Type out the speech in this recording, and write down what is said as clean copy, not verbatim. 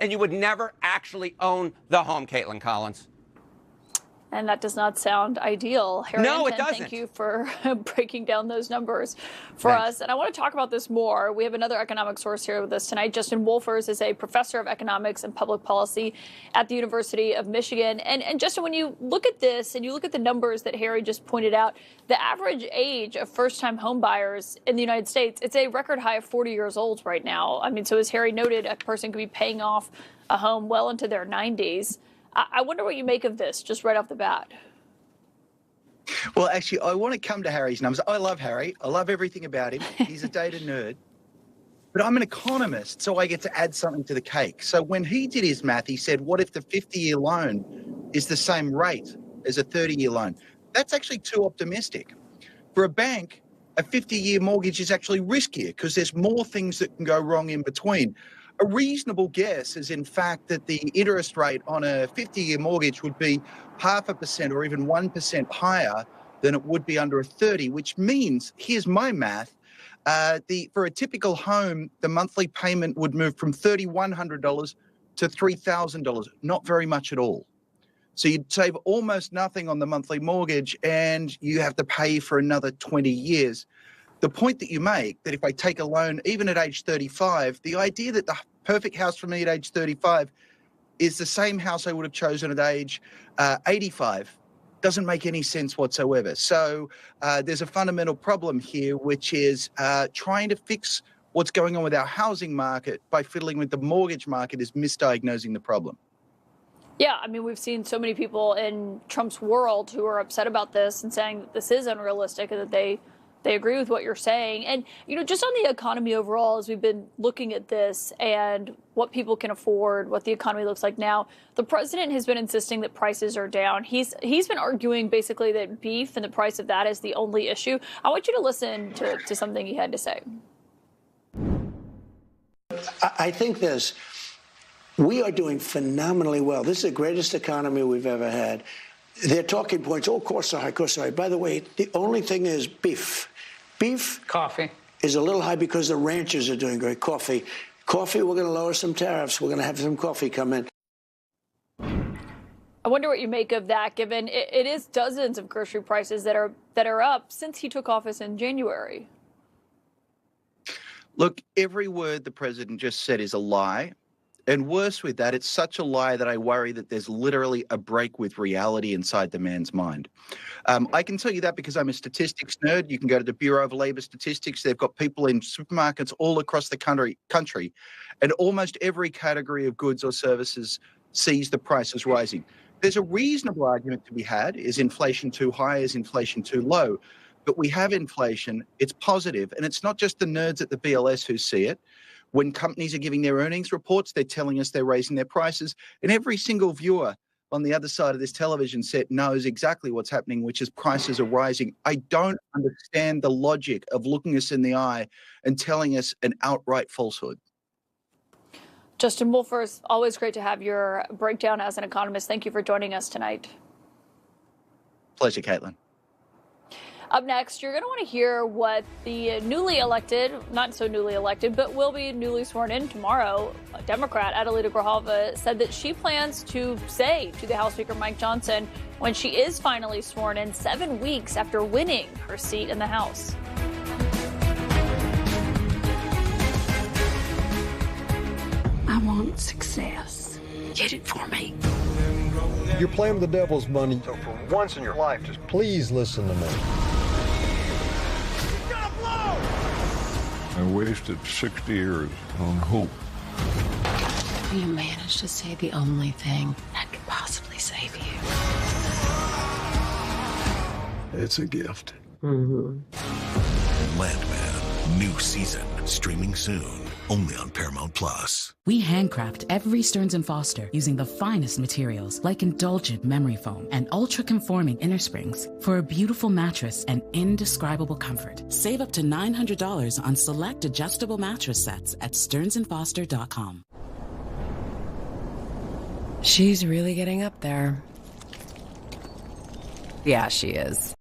and you would never actually own the home, Caitlin Collins. And that does not sound ideal. Harry, no, it doesn't. Thank you for breaking down those numbers for us. And I want to talk about this more. We have another economic source here with us tonight. Justin Wolfers is a professor of economics and public policy at the University of Michigan. And Justin, when you look at this and you look at the numbers that Harry just pointed out, the average age of first-time home buyers in the United States, it's a record high of 40 years old right now. I mean, so as Harry noted, a person could be paying off a home well into their 90s. I wonder what you make of this, just right off the bat. Well, actually, I want to come to Harry's numbers. I love Harry. I love everything about him. He's a data nerd. But I'm an economist, so I get to add something to the cake. So when he did his math, he said, what if the 50-year loan is the same rate as a 30-year loan? That's actually too optimistic. For a bank, a 50-year mortgage is actually riskier because there's more things that can go wrong in between. A reasonable guess is, in fact, that the interest rate on a 50-year mortgage would be 0.5% or even 1% higher than it would be under a 30, which means, here's my math, for a typical home, the monthly payment would move from $3,100 to $3,000, not very much at all. So you'd save almost nothing on the monthly mortgage and you have to pay for another 20 years. The point that you make, that if I take a loan, even at age 35, the idea that the perfect house for me at age 35 is the same house I would have chosen at age 85 doesn't make any sense whatsoever. So there's a fundamental problem here, which is trying to fix what's going on with our housing market by fiddling with the mortgage market is misdiagnosing the problem. Yeah, I mean, we've seen so many people in Trump's world who are upset about this and saying that this is unrealistic and that they agree with what you're saying. And, you know, just on the economy overall, as we've been looking at this and what people can afford, what the economy looks like now, the president has been insisting that prices are down. He's been arguing basically that beef and the price of that is the only issue. I want you to listen to something he had to say. I think this. We are doing phenomenally well. This is the greatest economy we've ever had. Their talking points, oh, costs are high, costs are high. By the way, the only thing is beef. Beef is a little high because the ranchers are doing great. Coffee, we're going to lower some tariffs. We're going to have some coffee come in. I wonder what you make of that, given it is dozens of grocery prices that are up since he took office in January. Look, every word the president just said is a lie. And worse with that, it's such a lie that I worry that there's literally a break with reality inside the man's mind. I can tell you that because I'm a statistics nerd. You can go to the Bureau of Labor Statistics. They've got people in supermarkets all across the country, and almost every category of goods or services sees the prices rising. There's a reasonable argument to be had. Is inflation too high? Is inflation too low? But we have inflation. It's positive. And it's not just the nerds at the BLS who see it. When companies are giving their earnings reports, they're telling us they're raising their prices. And every single viewer on the other side of this television set knows exactly what's happening, which is prices are rising. I don't understand the logic of looking us in the eye and telling us an outright falsehood. Justin Wolfers, always great to have your breakdown as an economist. Thank you for joining us tonight. Pleasure, Caitlin. Up next, you're going to want to hear what the newly elected, not so newly elected, but will be newly sworn in tomorrow, Democrat Adelita Grijalva said that she plans to say to the House Speaker Mike Johnson when she is finally sworn in 7 weeks after winning her seat in the House. I want success. Get it for me. You're playing with the devil's money, so for once in your life, just please listen to me. I wasted 60 years on hope. You managed to say the only thing that could possibly save you. It's a gift. Landman, new season, streaming soon, only on Paramount Plus. We handcraft every Stearns & Foster using the finest materials like indulgent memory foam and ultra-conforming inner springs for a beautiful mattress and indescribable comfort. Save up to $900 on select adjustable mattress sets at stearnsandfoster.com. She's really getting up there. Yeah, she is.